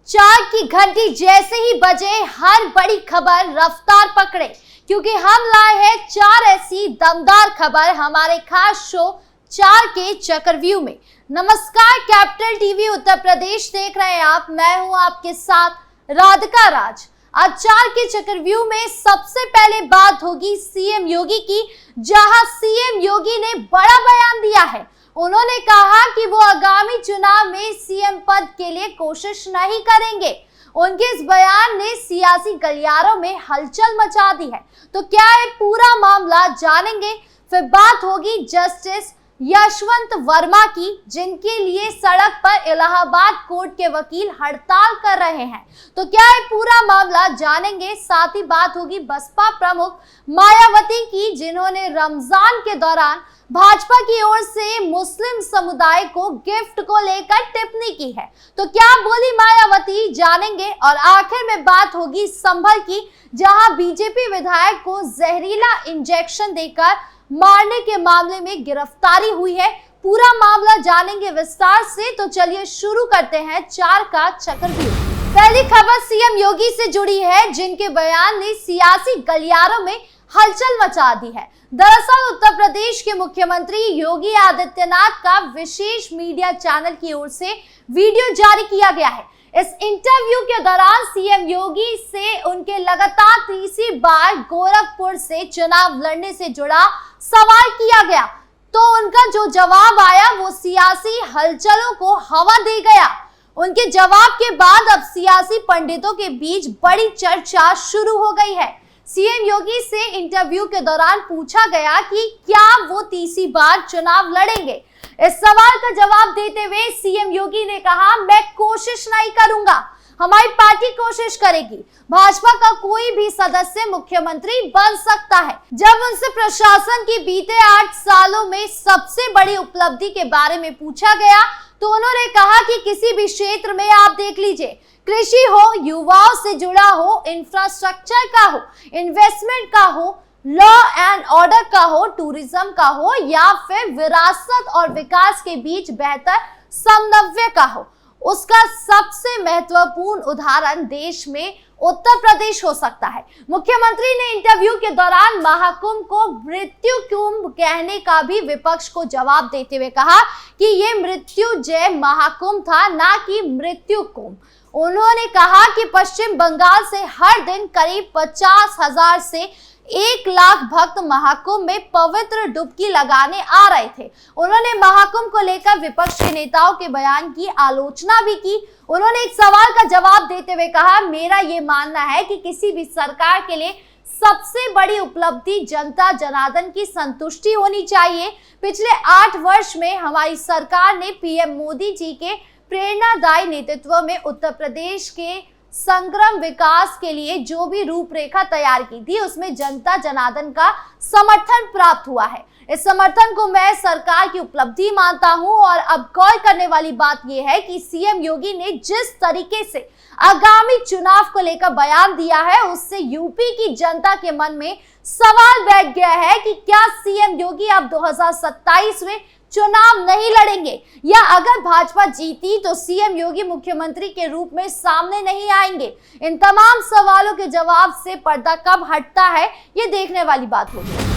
चार की घंटी जैसे ही बजे हर बड़ी खबर रफ्तार पकड़े, क्योंकि हम लाए हैं चार ऐसी दमदार खबर हमारे खास शो चार के चक्रव्यूह में। नमस्कार, कैपिटल टीवी उत्तर प्रदेश देख रहे हैं आप। मैं हूं आपके साथ राधिका राज। आज चार के चक्रव्यूह में सबसे पहले बात होगी सीएम योगी की, जहां सीएम योगी ने बड़ा बयान दिया है। उन्होंने कहा कि वो आगामी चुनाव में सीएम पद के लिए कोशिश नहीं करेंगे। उनके इस बयान ने सियासी गलियारों में हलचल मचा दी है। तो क्या है पूरा मामला, जानेंगे। फिर बात होगी जस्टिस यशवंत वर्मा की, जिनके लिए सड़क पर इलाहाबाद कोर्ट के वकील हड़ताल कर रहे हैं। तो क्या है पूरा मामला, जानेंगे। साथ ही बात होगी बसपा प्रमुख मायावती की, जिन्होंने रमजान के दौरान भाजपा की ओर से मुस्लिम समुदाय को गिफ्ट को लेकर टिप्पणी की है। तो क्या बोली मायावती, जानेंगे। और आखिर में बात होगी संभल की, जहां बीजेपी विधायक को जहरीला इंजेक्शन देकर मारने के मामले में गिरफ्तारी हुई है। पूरा मामला जानेंगे विस्तार से। तो चलिए शुरू करते हैं चार का चक्रव्यूह। पहली खबर सीएम योगी से जुड़ी है, जिनके बयान ने सियासी गलियारों में हलचल मचा दी है। दरअसल उत्तर प्रदेश के मुख्यमंत्री योगी आदित्यनाथ का विशेष मीडिया चैनल की ओर से वीडियो जारी किया गया है। इस इंटरव्यू के दौरान सीएम योगी से उनके लगातार तीसरी बार गोरखपुर से चुनाव लड़ने से जुड़ा सवाल किया गया, तो उनका जो जवाब आया वो सियासी हलचलों को हवा दे गया। उनके जवाब के बाद अब सियासी पंडितों के बीच बड़ी चर्चा शुरू हो गई है। सीएम योगी से इंटरव्यू के दौरान पूछा गया कि क्या वो तीसरी बार चुनाव लड़ेंगे। इस सवाल का जवाब देते हुए सीएम योगी ने कहा, मैं कोशिश नहीं करूंगा, हमारी पार्टी कोशिश करेगी। भाजपा का कोई भी सदस्य मुख्यमंत्री बन सकता है। जब उनसे प्रशासन की बीते 8 सालों में सबसे बड़ी उपलब्धि के बारे में पूछा गया, तो उन्होंने कहा कि किसी भी क्षेत्र में आप देख लीजिए, कृषि हो, युवाओं से जुड़ा हो, इंफ्रास्ट्रक्चर का हो, इन्वेस्टमेंट का हो, लॉ एंड ऑर्डर का हो, टूरिज्म का हो, या फिर विरासत और विकास के बीच बेहतर समन्वय का हो, उसका सबसे महत्वपूर्ण उदाहरण देश में उत्तर प्रदेश हो सकता है। मुख्यमंत्री ने इंटरव्यू के दौरान महाकुंभ को मृत्यु कुंभ कहने का भी विपक्ष को जवाब देते हुए कहा कि ये मृत्यु जय महाकुंभ था, ना कि मृत्यु कुंभ। उन्होंने कहा कि पश्चिम बंगाल से हर दिन करीब 50,000 से 1 लाख भक्त महाकुंभ में पवित्र डुबकी लगाने आ रहे थे। उन्होंने महाकुंभ को लेकर विपक्ष के नेताओं के बयान की आलोचना भी की। उन्होंने एक सवाल का जवाब देते हुए कहा, मेरा ये मानना है कि किसी भी सरकार के लिए सबसे बड़ी उपलब्धि जनता जनार्दन की संतुष्टि होनी चाहिए। पिछले 8 वर्ष में हमारी सरकार ने पीएम मोदी जी के प्रेरणादायी नेतृत्व में उत्तर प्रदेश के संग्राम विकास के लिए जो भी रूपरेखा तैयार की थी, उसमें जनता जनार्दन का समर्थन प्राप्त हुआ है। इस समर्थन को मैं सरकार की उपलब्धि मानता हूं। और अब गौर करने वाली बात यह है कि सीएम योगी ने जिस तरीके से आगामी चुनाव को लेकर बयान दिया है, उससे यूपी की जनता के मन में सवाल बैठ गया है कि क्या सीएम योगी अब 2027 में चुनाव नहीं लड़ेंगे, या अगर भाजपा जीती तो सीएम योगी मुख्यमंत्री के रूप में सामने नहीं आएंगे। इन तमाम सवालों के जवाब से पर्दा कब हटता है, ये देखने वाली बात होगी।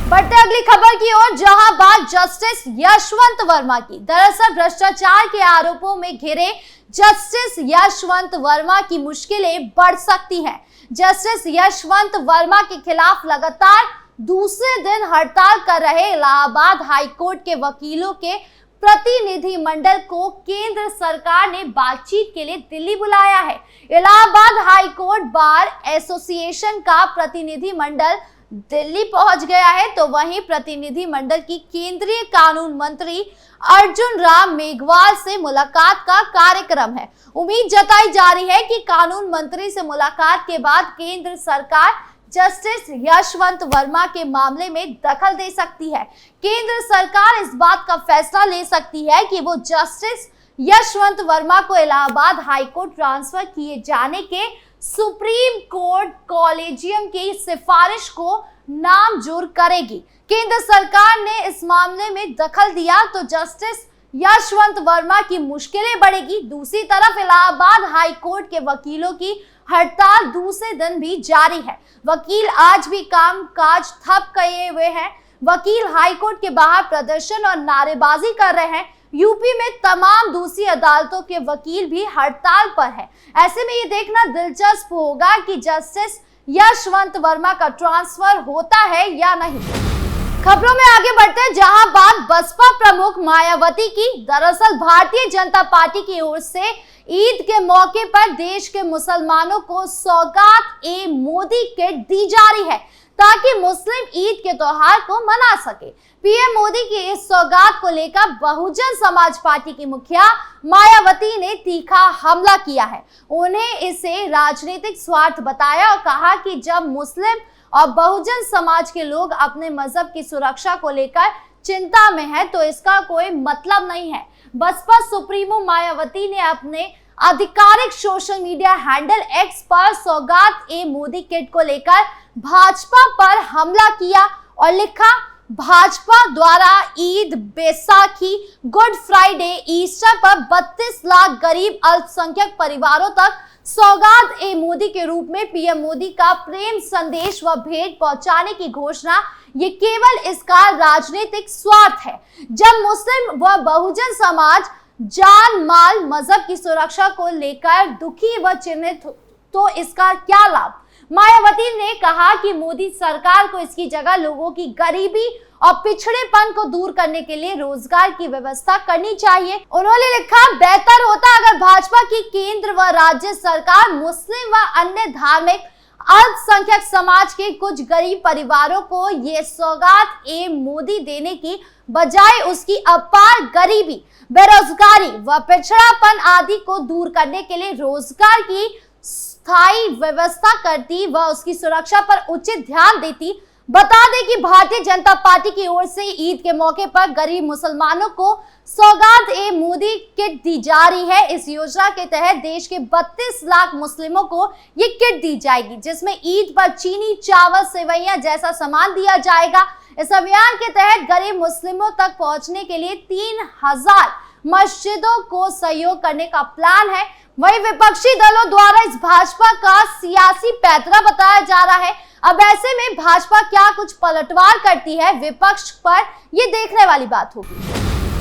बढ़ते अगली खबर की ओर, जहां बात जस्टिस यशवंत वर्मा की। दरअसल भ्रष्टाचार के आरोपों में घिरे जस्टिस यशवंत वर्मा की मुश्किलें बढ़ सकती हैं। जस्टिस यशवंत वर्मा के खिलाफ लगातार दूसरे दिन हड़ताल कर रहे इलाहाबाद हाईकोर्ट के वकीलों के प्रतिनिधिमंडल को केंद्र सरकार ने बातचीत के लिए दिल्ली बुलाया है। इलाहाबाद हाईकोर्ट बार एसोसिएशन का प्रतिनिधिमंडल दिल्ली पहुंच गया है, तो वहीं प्रतिनिधिमंडल की केंद्रीय कानून मंत्री अर्जुन राम मेघवाल से मुलाकात का कार्यक्रम है। उम्मीद जताई जा रही है कि कानून मंत्री से मुलाकात के बाद केंद्र सरकार जस्टिस यशवंत वर्मा के मामले में दखल दे सकती है। केंद्र सरकार इस बात का फैसला ले सकती है कि वो जस्टिस यशवंत वर्मा को इलाहाबाद हाईकोर्ट ट्रांसफर किए जाने के सुप्रीम कोर्ट कॉलेजियम की सिफारिश को नामंजूर करेगी। केंद्र सरकार ने इस मामले में दखल दिया तो जस्टिस यशवंत वर्मा की मुश्किलें बढ़ेगी। दूसरी तरफ इलाहाबाद हाई कोर्ट के वकीलों की हड़ताल दूसरे दिन भी जारी है। वकील आज भी कामकाज ठप किए हुए हैं। वकील हाई कोर्ट के बाहर प्रदर्शन और नारेबाजी कर रहे हैं। यूपी में तमाम दूसरी अदालतों के वकील भी हड़ताल पर है। ऐसे में ये देखना दिलचस्प होगा कि जस्टिस यशवंत वर्मा का ट्रांसफर होता है या नहीं। खबरों में आगे बढ़ते हैं, जहां बात बसपा प्रमुख मायावती की। दरअसल भारतीय जनता पार्टी की ओर से ईद के मौके पर देश के मुसलमानों को सौगात-ए-मोदी किट दी जा रही है ताकि मुस्लिम ईद के त्योहार को मना सके। पीएम मोदी की इस सौगात को लेकर बहुजन समाज पार्टी की मुखिया मायावती ने तीखा हमला किया है। उन्हें इसे राजनीतिक स्वार्थ बताया और कहा कि जब मुस्लिम और बहुजन समाज के लोग अपने मजहब की सुरक्षा को लेकर चिंता में है तो इसका कोई मतलब नहीं है। बसपा सुप्रीमो मायावती ने अपने आधिकारिक सोशल मीडिया हैंडल एक्स पर सौगात-ए-मोदी किट को लेकर भाजपा पर हमला किया और लिखा, भाजपा द्वारा Eid, Baisakhi, good Friday, Easter पर 32 लाख गरीब अल्पसंख्यक परिवारों तक सौगात-ए-मोदी के रूप में पीएम मोदी का प्रेम संदेश व भेंट पहुंचाने की घोषणा, ये केवल इसका राजनीतिक स्वार्थ है। जब मुस्लिम व बहुजन समाज जान माल मजहब की सुरक्षा को लेकर दुखी व चिन्हित तो इसका क्या लाभ। मायावती ने कहा कि मोदी सरकार को इसकी जगह लोगों की गरीबी और पिछड़ेपन को दूर करने के लिए रोजगार की व्यवस्था करनी चाहिए। उन्होंने लिखा, बेहतर होता अगर भाजपा की केंद्र व राज्य सरकार मुस्लिम व अन्य धार्मिक अल्पसंख्यक समाज के कुछ गरीब परिवारों को ये सौगात-ए-मोदी देने की बजाय उसकी अपार गरीबी, बेरोजगारी व पिछड़ापन आदि को दूर करने के लिए रोजगार की स्थायी व्यवस्था करती व उसकी सुरक्षा पर उचित ध्यान देती। बता दें कि भारतीय जनता पार्टी की ओर से ईद के मौके पर गरीब मुसलमानों को सौगात-ए-मोदी किट दी जा रही है। इस योजना के तहत देश के 32 लाख मुस्लिमों को ये किट दी जाएगी, जिसमें ईद पर चीनी, चावल, सेवइयां जैसा सामान दिया जाएगा। इस अभियान के तहत गरीब मुस्लिमों तक पहुंचने के लिए 3000 मस्जिदों को सहयोग करने का प्लान है। वहीं विपक्षी दलों द्वारा इस भाजपा का सियासी पैतरा बताया जा रहा है। अब ऐसे में भाजपा क्या कुछ पलटवार करती है विपक्ष पर, ये देखने वाली बात होगी।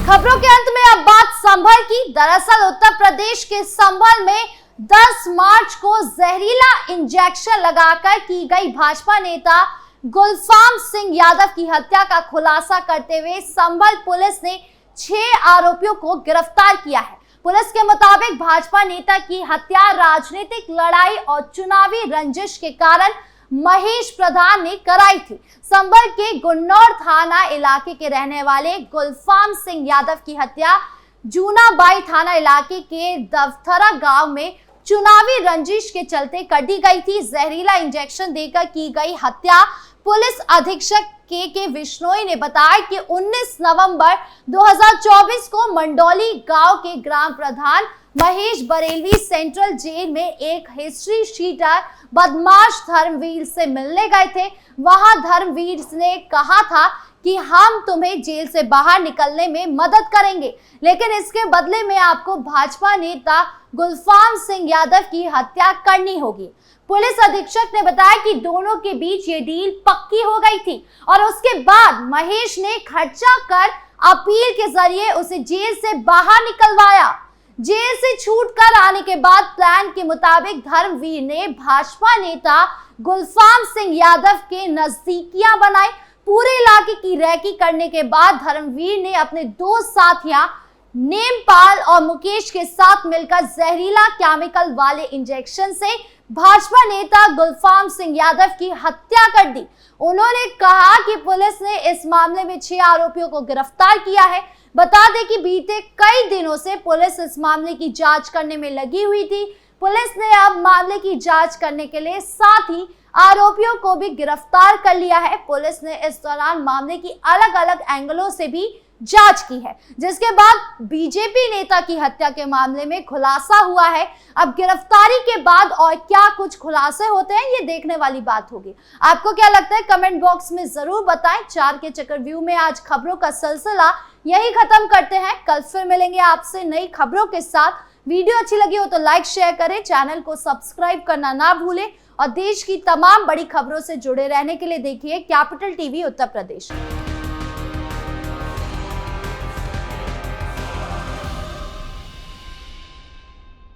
खबरों के अंत में अब बात संभल की। दरअसल उत्तर प्रदेश के संभल में 10 मार्च को जहरीला इंजेक्शन लगाकर की गई भाजपा नेता गुलफाम सिंह यादव की हत्या का खुलासा करते हुए संभल पुलिस ने 6 आरोपियों को गिरफ्तार किया है। पुलिस के मुताबिक भाजपा नेता की हत्या राजनीतिक लड़ाई और चुनावी रंजिश के कारण महेश प्रधान ने कराई थी। संभल के गुन्नौर थाना इलाके के रहने वाले गुलफाम सिंह यादव की हत्या जूनाबाई थाना इलाके के दवथरा गांव में चुनावी रंजिश के चलते कर दी गई थी। जहरीला इंजेक्शन देकर की गई हत्या पुलिस अधीक्षक के विश्नोई ने बताया कि 19 नवंबर 2024 को मंडोली गांव के ग्राम प्रधान महेश बरेलवी सेंट्रल जेल में एक हिस्ट्री शीटर बदमाश धर्मवीर से मिलने गए थे। वहां धर्मवीर ने कहा था कि हम तुम्हें जेल से बाहर निकलने में मदद करेंगे, लेकिन इसके बदले में आपको भाजपा नेता गुलफाम सिंह यादव की हत्या करनी होगी। पुलिस अधीक्षक ने बताया कि दोनों के बीच ये डील पक्की हो गई थी और उसके बाद महेश ने खर्चा कर अपील के जरिए उसे जेल से बाहर निकलवाया। जेल से छूटकर आने के बाद प्लान के मुताबिक धर्मवीर ने भाजपा नेता गुलफाम सिंह यादव के नजदीकियां बनाई। पूरे इलाके की रैकी करने के बाद धर्मवीर ने अपने 2 साथियां नेमपाल और मुकेश के साथ मिलकर जहरीला केमिकल वाले इंजेक्शन से भाजपा नेता गुलफाम सिंह यादव की हत्या कर दी। उन्होंने कहा कि पुलिस ने इस मामले में 6 आरोपियों को गिरफ्तार किया है। बता दें कि बीते कई दिनों से पुलिस इस मामले की जांच करने में लगी हुई थी। पुलिस ने अब मामले की जांच करने के लिए साथ ही आरोपियों को भी गिरफ्तार कर लिया है। पुलिस ने इस दौरान मामले की अलग अलग एंगलों से भी जांच की है, जिसके बाद बीजेपी नेता की हत्या के मामले में खुलासा हुआ है। अब गिरफ्तारी के बाद और क्या कुछ खुलासे होते हैं, ये देखने वाली बात होगी। आपको क्या लगता है, कमेंट बॉक्स में जरूर बताएं। 4 के चक्कर व्यू में आज खबरों का सिलसिला यही खत्म करते हैं। कल फिर मिलेंगे आपसे नई खबरों के साथ। वीडियो अच्छी लगी हो तो लाइक शेयर करें, चैनल को सब्सक्राइब करना ना भूलें और देश की तमाम बड़ी खबरों से जुड़े रहने के लिए देखिए कैपिटल टीवी उत्तर प्रदेश।